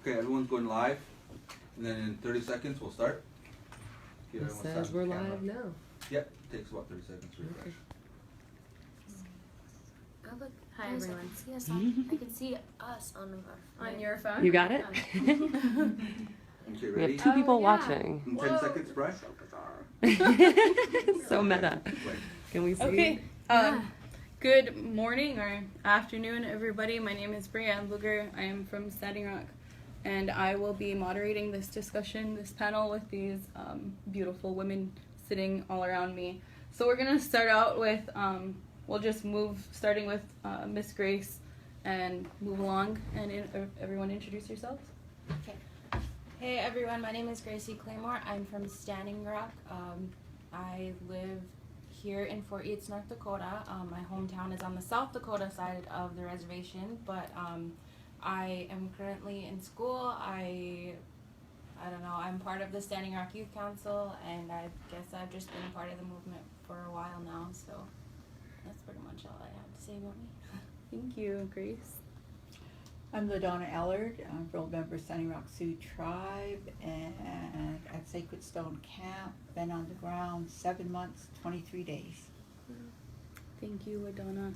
Okay, everyone's going live, and then in 30 seconds we'll start. It says we're live now. Yep, takes about 30 seconds to refresh. Oh, look. Hi, Guys, everyone. I can see us on, I can see us On your phone? You got it? Okay, We ready? have two people yeah. watching. In 10 seconds, Brian. So meta. Wait. Can we see? Okay. Good morning or afternoon, everybody. My name is Brianne Luger. I am from Standing Rock, and I will be moderating this discussion, this panel with these beautiful women sitting all around me. So we're gonna start out with, we'll just starting with Miss Grace, and move along. And everyone, introduce yourselves. Okay. Hey everyone, my name is Gracie Claymore. I'm from Standing Rock. I live here in Fort Yates, North Dakota. My hometown is on the South Dakota side of the reservation, but I am currently in school. I don't know, I'm part of the Standing Rock Youth Council, and I guess I've just been a part of the movement for a while now, so that's pretty much all I have to say about me. Thank you, Grace. I'm LaDonna Ellard. I'm a enrolled member of Standing Rock Sioux Tribe and at Sacred Stone Camp. Been on the ground 7 months, 23 days. Thank you, Adonna.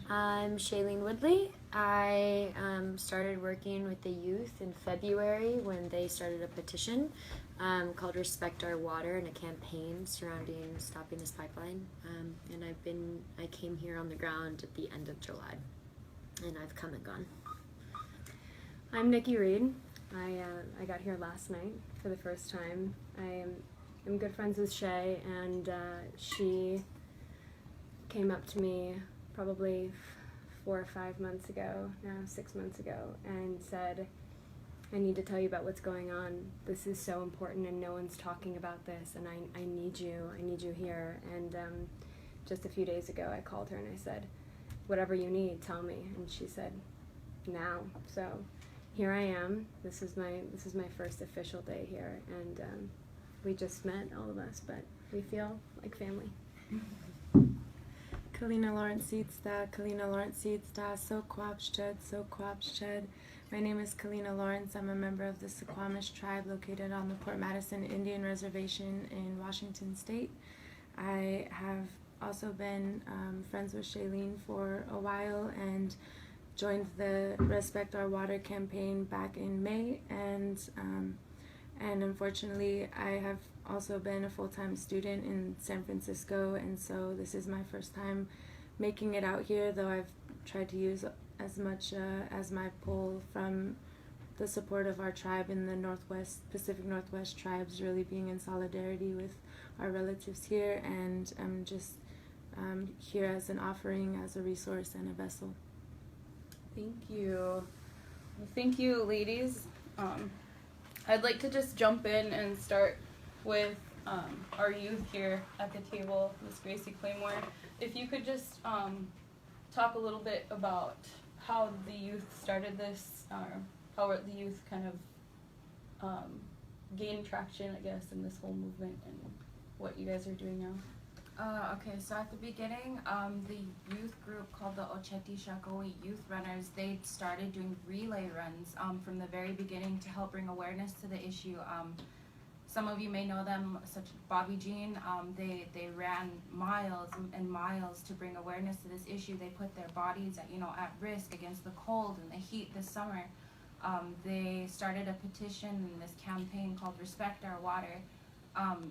I'm Shailene Woodley. I started working with the youth in February when they started a petition called Respect Our Water, and a campaign surrounding stopping this pipeline. And I came here on the ground at the end of July, and I've come and gone. I'm Nikki Reed. I got here last night for the first time. I'm good friends with Shay, and she came up to me probably 4 or 5 months ago, now 6 months ago, and said, I need to tell you about what's going on. This is so important and no one's talking about this, and I need you here. And just a few days ago I called her and I said, whatever you need, tell me. And she said, now. So here I am. This is my first official day here, and we just met, all of us, but we feel like family. Kalina Lawrence Seedsta, so Quapshed. My name is Kalina Lawrence. I'm a member of the Suquamish tribe located on the Port Madison Indian Reservation in Washington State. I have also been friends with Shailene for a while and joined the Respect Our Water campaign back in May, and unfortunately I have also been a full-time student in San Francisco, and so this is my first time making it out here, though I've tried to use as much as my pull from the support of our tribe in the Pacific Northwest tribes, really being in solidarity with our relatives here, and I'm just here as an offering, as a resource and a vessel. Thank you. Well, thank you, ladies. I'd like to just jump in and start with our youth here at the table, Miss Gracie Claymore. If you could just talk a little bit about how the youth started this, how the youth kind of gained traction, I guess, in this whole movement, and what you guys are doing now. Okay, so at the beginning, the youth group called the Ocheti Shakoi Youth Runners, they started doing relay runs from the very beginning to help bring awareness to the issue. Some of you may know them, such as Bobby Jean. They ran miles and miles to bring awareness to this issue. They put their bodies at risk against the cold and the heat this summer. They started a petition in this campaign called Respect Our Water.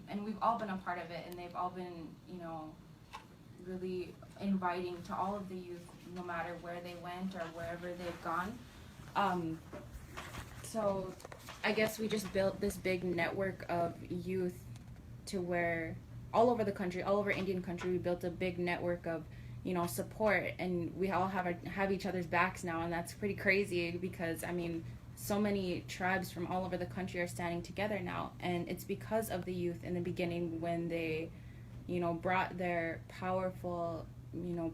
And we've all been a part of it, and they've all been, really inviting to all of the youth, no matter where they went or wherever they've gone. So I guess we just built this big network of youth to where all over the country, all over Indian country, we built a big network of, support, and we all have each other's backs now, and that's pretty crazy because, so many tribes from all over the country are standing together now, and it's because of the youth in the beginning when they, brought their powerful,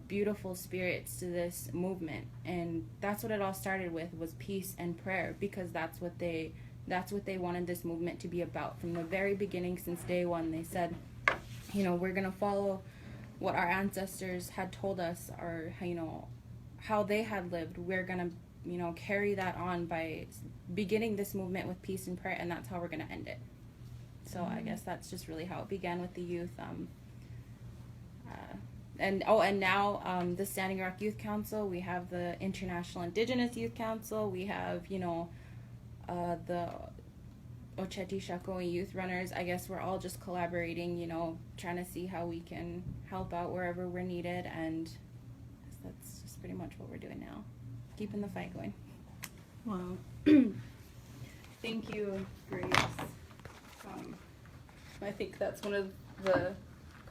beautiful spirits to this movement. And that's what it all started with, was peace and prayer, because that's what they wanted this movement to be about from the very beginning. Since day one, they said, we're gonna follow what our ancestors had told us, or how they had lived. We're gonna carry that on by beginning this movement with peace and prayer, and that's how we're going to end it. So I guess that's just really how it began with the youth. And now the Standing Rock Youth Council, we have the International Indigenous Youth Council, we have, the Ocheti Shakoi Youth Runners. I guess we're all just collaborating, trying to see how we can help out wherever we're needed, and that's just pretty much what we're doing now, keeping the fight going. Wow. Thank you, Grace. I think that's one of the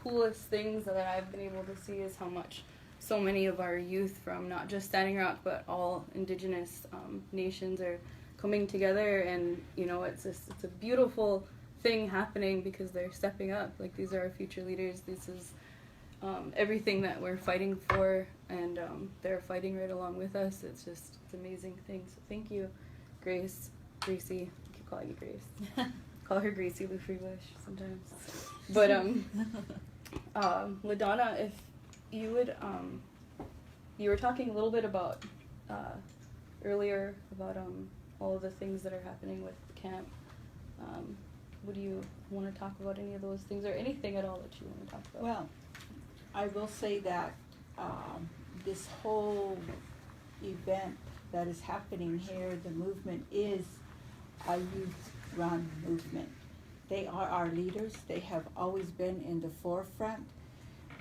coolest things that I've been able to see is how much so many of our youth from not just Standing Rock but all Indigenous nations are coming together, and it's a beautiful thing happening because they're stepping up. Like, these are our future leaders. This is everything that we're fighting for, and they're fighting right along with us. It's an amazing thing. So thank you, Gracie. I keep calling you Grace. Call her Gracie Lou Freebush sometimes. But LaDonna, if you would, you were talking a little bit about earlier about all of the things that are happening with the camp. Would you want to talk about any of those things, or anything at all that you want to talk about? Well, I will say that this whole event that is happening here, the movement is a youth-run movement. They are our leaders. They have always been in the forefront,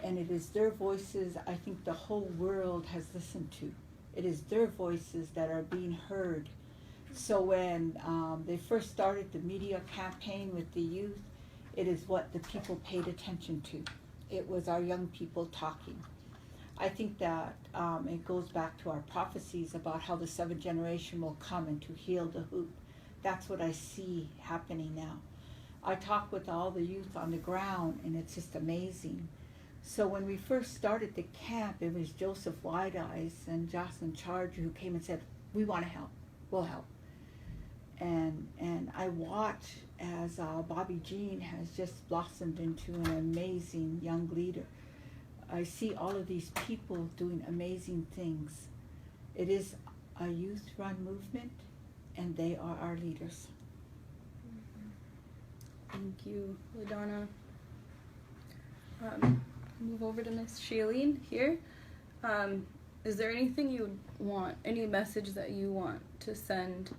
and it is their voices I think the whole world has listened to. It is their voices that are being heard. So when they first started the media campaign with the youth, it is what the people paid attention to. It was our young people talking. I think that it goes back to our prophecies about how the seventh generation will come and to heal the hoop. That's what I see happening now. I talk with all the youth on the ground, and it's just amazing. So when we first started the camp, it was Joseph White Eyes and Jocelyn Charger who came and said, "We want to help. We'll help." And I watch as Bobby Jean has just blossomed into an amazing young leader. I see all of these people doing amazing things. It is a youth-run movement, and they are our leaders. Thank you, LaDonna. Move over to Miss Shailene here. Is there anything you want, any message that you want to send?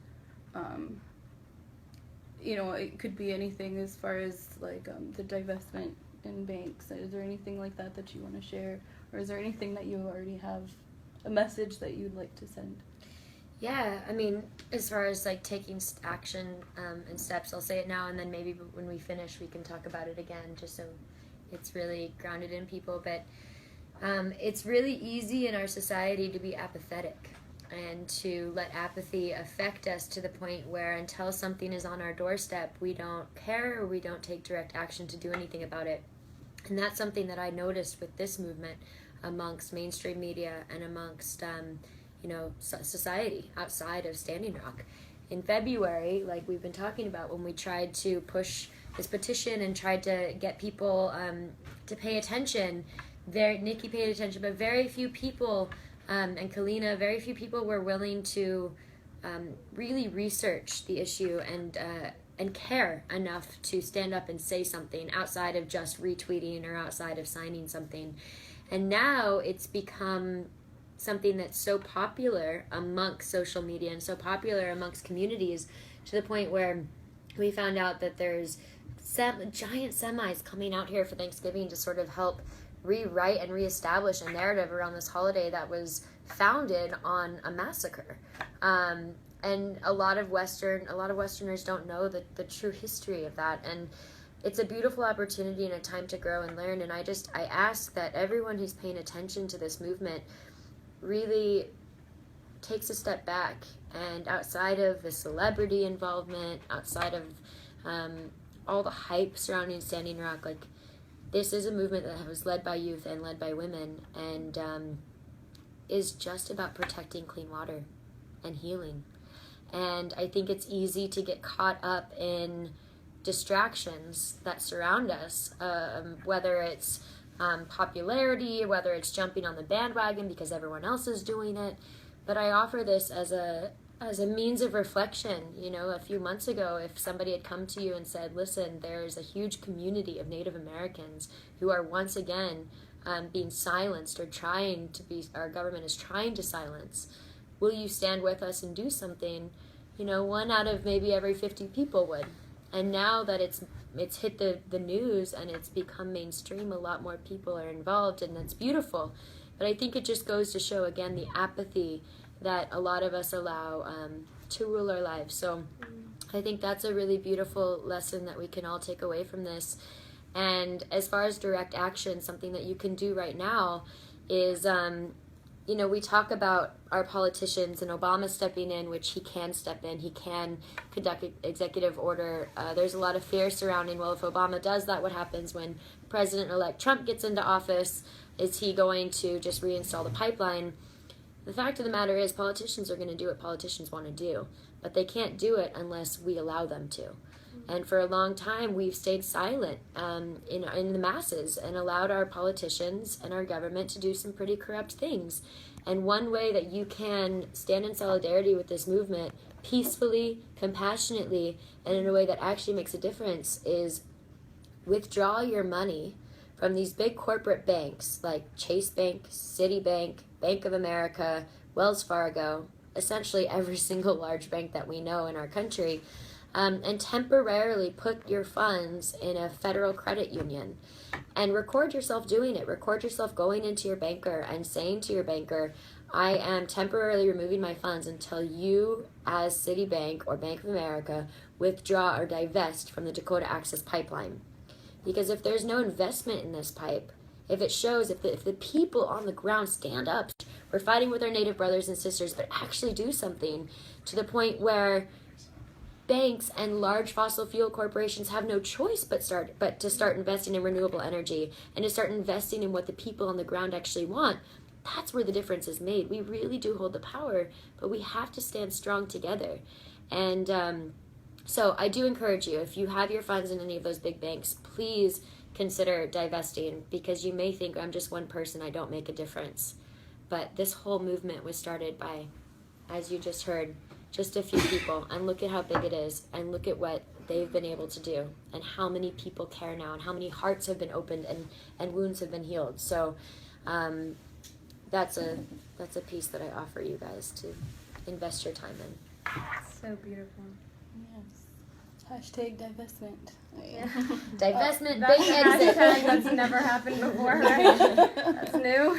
It could be anything as far as like the divestment in banks. Is there anything like that that you want to share? Or is there anything that you already have, a message that you'd like to send? Yeah, I mean, as far as like taking action and steps, I'll say it now, and then maybe when we finish we can talk about it again, just so it's really grounded in people. But it's really easy in our society to be apathetic and to let apathy affect us to the point where until something is on our doorstep, we don't care or we don't take direct action to do anything about it. And that's something that I noticed with this movement amongst mainstream media and amongst society outside of Standing Rock. In February, like we've been talking about, when we tried to push this petition and tried to get people to pay attention, Nikki paid attention, but very few people, and Kalina, very few people were willing to really research the issue and care enough to stand up and say something outside of just retweeting or outside of signing something. And now it's become something that's so popular amongst social media and so popular amongst communities, to the point where we found out that there's giant semis coming out here for Thanksgiving to sort of help rewrite and reestablish a narrative around this holiday that was founded on a massacre. And a lot of Westerners don't know the true history of that. And it's a beautiful opportunity and a time to grow and learn. And I ask that everyone who's paying attention to this movement really takes a step back, and outside of the celebrity involvement, outside of all the hype surrounding Standing Rock, like, this is a movement that was led by youth and led by women, and is just about protecting clean water and healing. And I think it's easy to get caught up in distractions that surround us, whether it's popularity, whether it's jumping on the bandwagon because everyone else is doing it. But I offer this as a as a means of reflection. You know, a few months ago, if somebody had come to you and said, listen, there's a huge community of Native Americans who are once again being silenced, or our government is trying to silence, will you stand with us and do something? You know, 1 out of maybe every 50 people would. And now that it's hit the news and it's become mainstream, a lot more people are involved, and that's beautiful. But I think it just goes to show, again, the apathy that a lot of us allow to rule our lives. So I think that's a really beautiful lesson that we can all take away from this. And as far as direct action, something that you can do right now is, you know, we talk about our politicians and Obama stepping in, which he can step in. He can conduct executive order. There's a lot of fear surrounding, well, if Obama does that, what happens when President-elect Trump gets into office? Is he going to just reinstall the pipeline? The fact of the matter is, politicians are going to do what politicians want to do, but they can't do it unless we allow them to. And for a long time, we've stayed silent in the masses and allowed our politicians and our government to do some pretty corrupt things. And one way that you can stand in solidarity with this movement peacefully, compassionately, and in a way that actually makes a difference is withdraw your money from these big corporate banks like Chase Bank, Citibank, Bank of America, Wells Fargo, essentially every single large bank that we know in our country, and temporarily put your funds in a federal credit union. And record yourself doing it. Record yourself going into your banker and saying to your banker, I am temporarily removing my funds until you, as Citibank or Bank of America, withdraw or divest from the Dakota Access Pipeline. Because if there's no investment in this pipe, if it shows, if the people on the ground stand up, we're fighting with our Native brothers and sisters, but actually do something to the point where banks and large fossil fuel corporations have no choice but to start investing in renewable energy and to start investing in what the people on the ground actually want. That's where the difference is made. We really do hold the power, but we have to stand strong together. And so I do encourage you, if you have your funds in any of those big banks, please consider divesting, because you may think, I'm just one person, I don't make a difference. But this whole movement was started by, as you just heard, just a few people, and look at how big it is, and look at what they've been able to do, and how many people care now, and how many hearts have been opened and wounds have been healed. So that's a piece that I offer you guys to invest your time in. So beautiful. Yes. # divestment. Yeah. Divestment, That's big a exit. hashtag that's never happened before, right? That's new.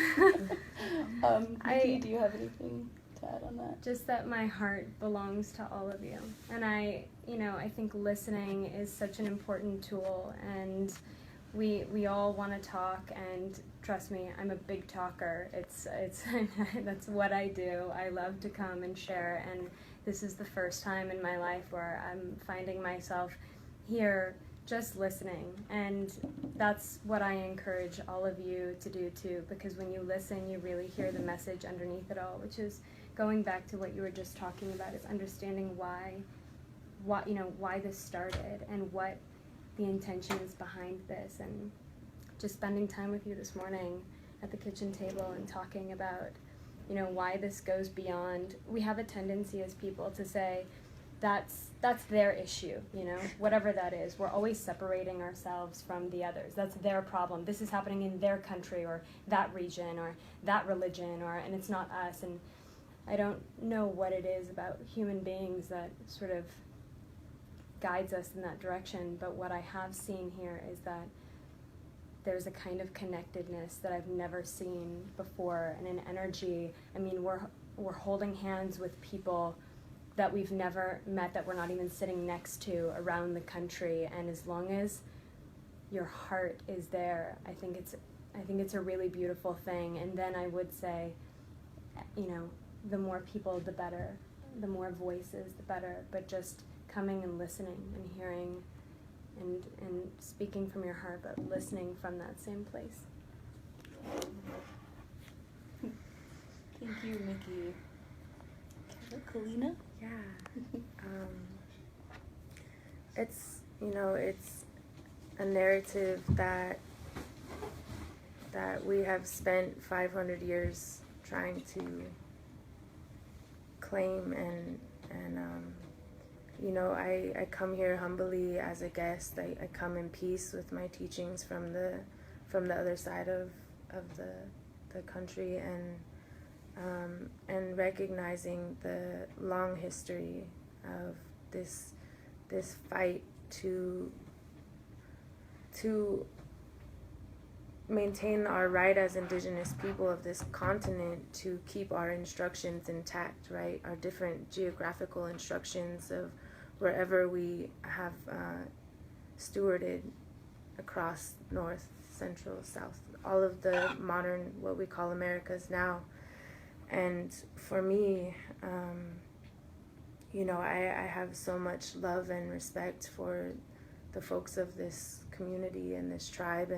Nikki, do you have anything to add on that? Just that my heart belongs to all of you. And I think listening is such an important tool, and we all want to talk, and trust me, I'm a big talker. It's that's what I do. I love to come and share, and this is the first time in my life where I'm finding myself here just listening, and that's what I encourage all of you to do too, because when you listen, you really hear the message underneath it all, which is going back to what you were just talking about, is understanding why this started and what the intentions behind this, and just spending time with you this morning at the kitchen table and talking about why this goes beyond. We have a tendency as people to say that's their issue, whatever that is. We're always separating ourselves from the others. That's their problem. This is happening in their country or that region or that religion, and it's not us. And I don't know what it is about human beings that sort of guides us in that direction, but what I have seen here is that there's a kind of connectedness that I've never seen before, and an energy. I mean, we're holding hands with people that we've never met, that we're not even sitting next to around the country, and as long as your heart is there, I think it's a really beautiful thing. And then I would say, the more people, the better. The more voices, the better. But just coming and listening and hearing and speaking from your heart, but listening from that same place. Thank you, Nikki. Kalina? Yeah. It's a narrative that we have spent 500 years trying to claim And you know, I come here humbly as a guest. I come in peace with my teachings from the other side of the country, and recognizing the long history of this fight to maintain our right as indigenous people of this continent to keep our instructions intact, right? Our different geographical instructions of wherever we have stewarded across North, Central, South, all of the modern, what we call Americas now. And for me, you know, I have so much love and respect for the folks of this community and this tribe,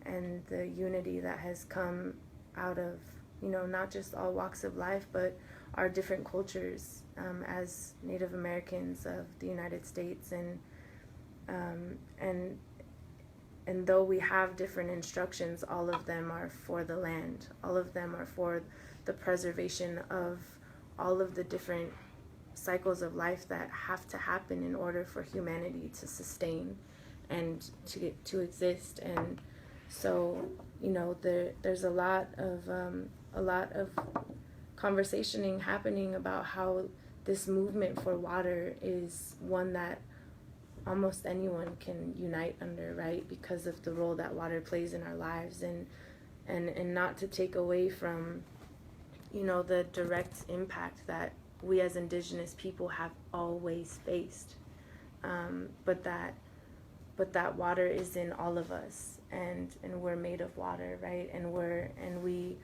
and the unity that has come out of, you know, not just all walks of life, but our different cultures as Native Americans of the United States. And though we have different instructions, all of them are for the land. All of them are for the preservation of all of the different cycles of life that have to happen in order for humanity to sustain and to exist. And so, you know, there's a lot of conversationing happening about how this movement for water is one that almost anyone can unite under, right? Because of the role that water plays in our lives, and not to take away from, you know, the direct impact that we as indigenous people have always faced, but that water is in all of us, and we're made of water, right? And we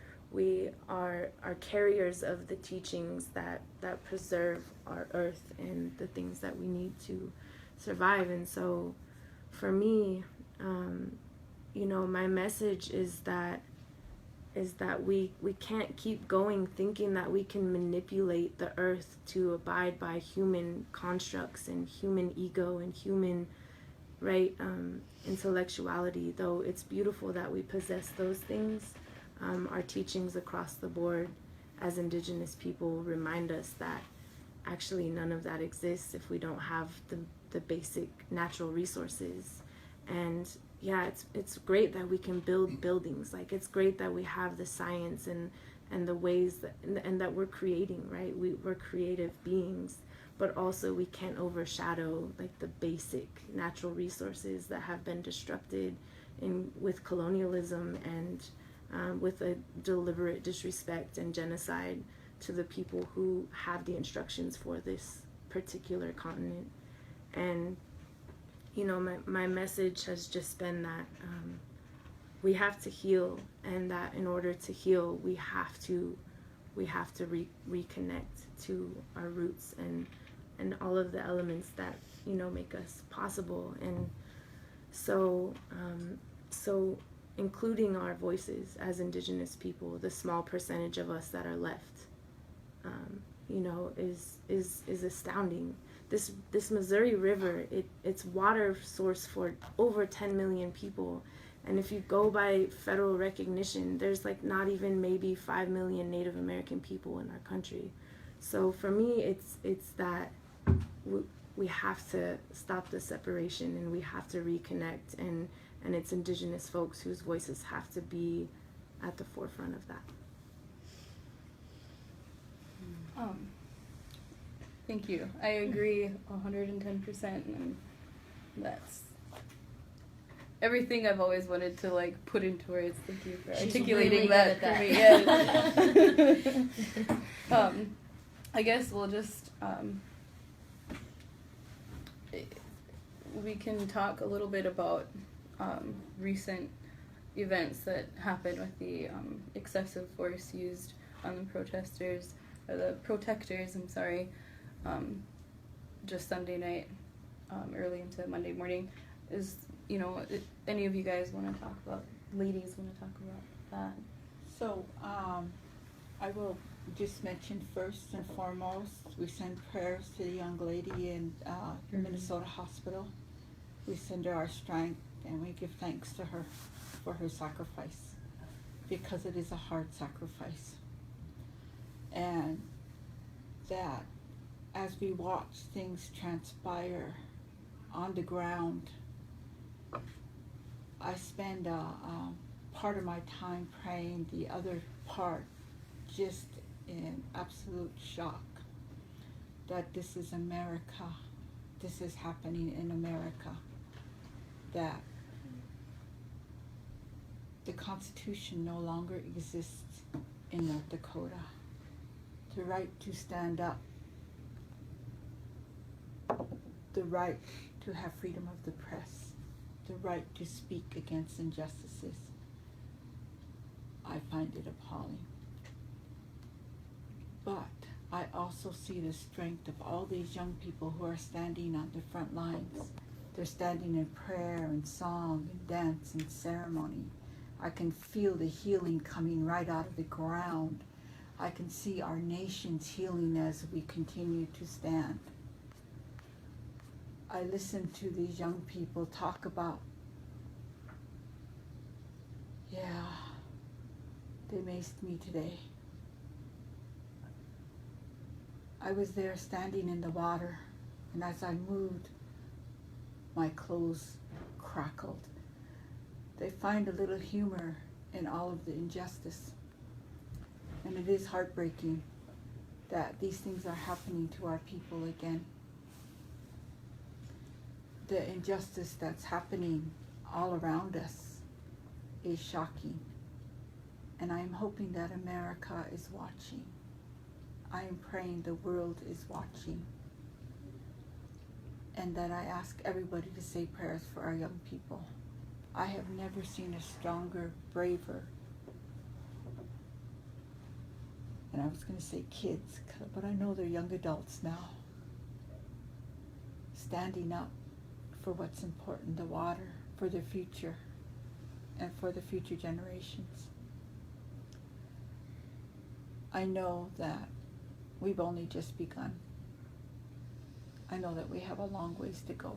are carriers of the teachings that preserve our earth and the things that we need to survive. And so for me, you know, my message is that we can't keep going thinking that we can manipulate the earth to abide by human constructs and human ego and human, right, intellectuality. Though it's beautiful that we possess those things, our teachings across the board as indigenous people remind us that actually none of that exists if we don't have the basic natural resources. And yeah, it's great that we can build buildings. Like, it's great that we have the science and the ways that, and that we're creating, right? We're creative beings, but also we can't overshadow like the basic natural resources that have been disrupted with colonialism and with a deliberate disrespect and genocide to the people who have the instructions for this particular continent. And you know, my message has just been that we have to heal, and that in order to heal, we have to reconnect to our roots and all of the elements that, you know, make us possible. And so including our voices as indigenous people, the small percentage of us that are left, you know, is astounding. This Missouri River, it's water source for over 10 million people. And if you go by federal recognition, there's like not even maybe 5 million Native American people in our country. So for me, it's that we have to stop the separation, and we have to reconnect, and it's indigenous folks whose voices have to be at the forefront of that. Thank you. I agree 110%, and that's everything I've always wanted to like put into words. Thank you for articulating that for me. Yeah. I guess we'll just we can talk a little bit about recent events that happened with the excessive force used on the protesters, or the protectors, I'm sorry, just Sunday night, early into Monday morning. Is, you know, any of you guys want to talk about, ladies want to talk about that? So, I will just mention first and foremost, we send prayers to the young lady in the Minnesota hospital. We send her our strength, and we give thanks to her for her sacrifice, because it is a hard sacrifice. And that as we watch things transpire on the ground, I spend part of my time praying, the other part just in absolute shock that this is America. This is happening in America. That the Constitution no longer exists in North Dakota. The right to stand up, the right to have freedom of the press, the right to speak against injustices. I find it appalling. But I also see the strength of all these young people who are standing on the front lines. They're standing in prayer and song and dance and ceremony. I can feel the healing coming right out of the ground. I can see our nation's healing as we continue to stand. I listen to these young people talk about, yeah, they maced me today. I was there standing in the water, and as I moved, my clothes crackled. They find a little humor in all of the injustice. And it is heartbreaking that these things are happening to our people again. The injustice that's happening all around us is shocking. And I am hoping that America is watching. I am praying the world is watching. And that I ask everybody to say prayers for our young people. I have never seen a stronger, braver, and I was going to say kids, but I know they're young adults now, standing up for what's important, the water, for their future, and for the future generations. I know that we've only just begun. I know that we have a long ways to go.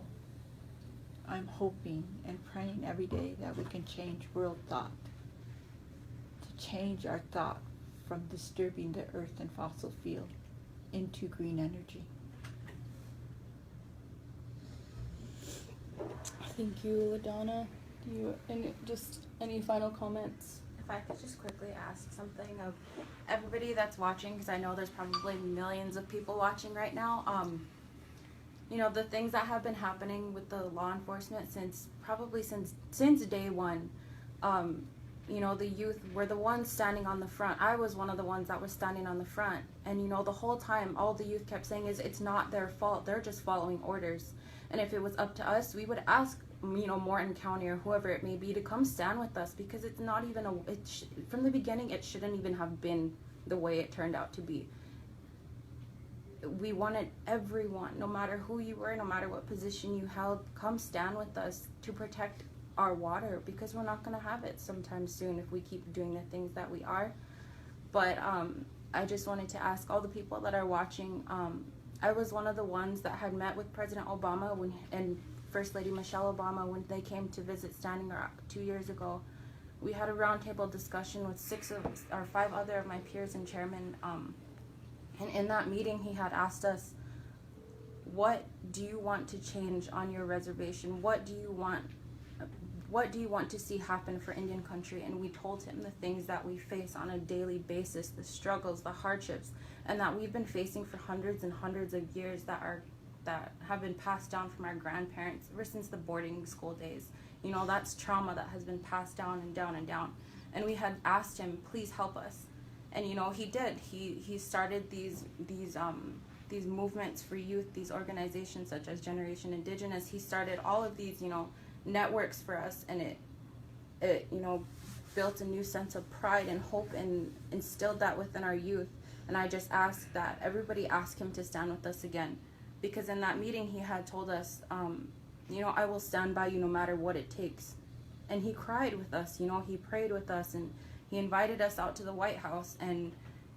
I'm hoping and praying every day that we can change world thought, to change our thought from disturbing the earth and fossil fuel into green energy. Thank you, LaDonna. Do you any final comments? If I could just quickly ask something of everybody that's watching, because I know there's probably millions of people watching right now. You know, the things that have been happening with the law enforcement since day one. You know, the youth were the ones standing on the front. I was one of the ones that was standing on the front. And, you know, the whole time, all the youth kept saying is it's not their fault. They're just following orders. And if it was up to us, we would ask, you know, Morton County or whoever it may be to come stand with us, because it's not even from the beginning, it shouldn't even have been the way it turned out to be. We wanted everyone, no matter who you were, no matter what position you held, come stand with us to protect our water, because we're not going to have it sometime soon if we keep doing the things that we are. But I just wanted to ask all the people that are watching, I was one of the ones that had met with President Obama and First Lady Michelle Obama when they came to visit Standing Rock 2 years ago. We had a roundtable discussion with 5 other of my peers and chairmen. And in that meeting, he had asked us, what do you want to change on your reservation? What do you want to see happen for Indian country? And we told him the things that we face on a daily basis, the struggles, the hardships, and that we've been facing for hundreds and hundreds of years that have been passed down from our grandparents ever since the boarding school days. You know, that's trauma that has been passed down and down and down. And we had asked him, please help us. And, you know, he did. He started these movements for youth, these organizations such as Generation Indigenous. He started all of these, you know, networks for us, and it you know, built a new sense of pride and hope and instilled that within our youth. And I just ask that everybody ask him to stand with us again, because in that meeting he had told us, you know, I will stand by you no matter what it takes. And he cried with us, you know, he prayed with us, and he invited us out to the White House. And,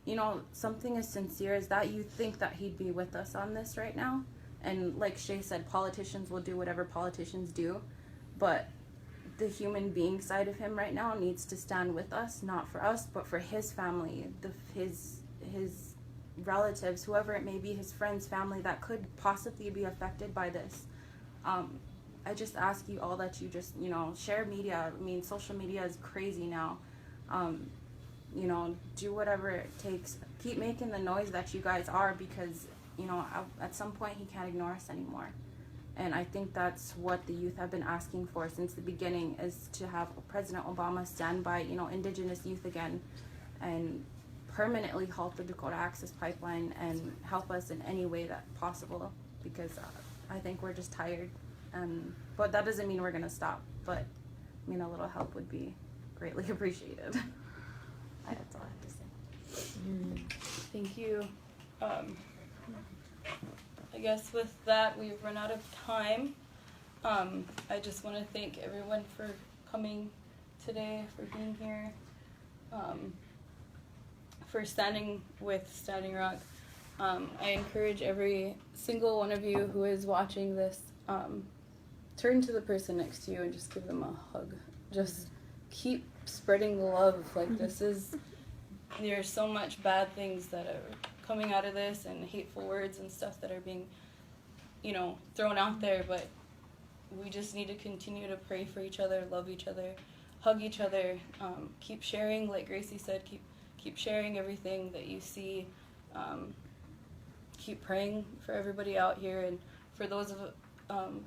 you know, something as sincere as that, you think that he'd be with us on this right now. And like Shay said, politicians will do whatever politicians do, but the human being side of him right now needs to stand with us, not for us, but for his family, his relatives, whoever it may be, his friends, family that could possibly be affected by this. I just ask you all that you just, share media. I mean, social media is crazy now. Do whatever it takes. Keep making the noise that you guys are, because, at some point he can't ignore us anymore. And I think that's what the youth have been asking for since the beginning, is to have President Obama stand by, Indigenous youth again and permanently halt the Dakota Access Pipeline and help us in any way that possible, because I think we're just tired. But that doesn't mean we're going to stop. But, a little help would be greatly appreciated. That's all I have to say. Thank you. I guess with that, we've run out of time. I just want to thank everyone for coming today, for being here, for standing with Standing Rock. I encourage every single one of you who is watching this, turn to the person next to you and just give them a hug. Just keep spreading the love. Like, there's so much bad things that are coming out of this, and hateful words and stuff that are being, thrown out there, but we just need to continue to pray for each other, love each other, hug each other, keep sharing, like Gracie said, keep sharing everything that you see, keep praying for everybody out here, and for those of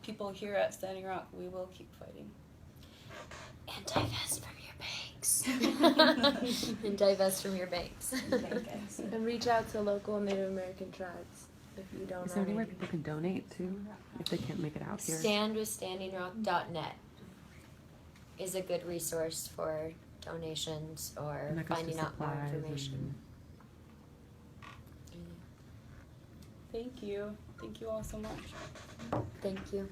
people here at Standing Rock, we will keep fighting. And divest from your banks. And divest from your banks. And reach out to local Native American tribes if you don't Is there anywhere already. people can donate to if they can't make it out here? Standwithstandingrock.net is a good resource for donations or And that goes to finding out more supplies information. Thank you. Thank you all so much. Thank you.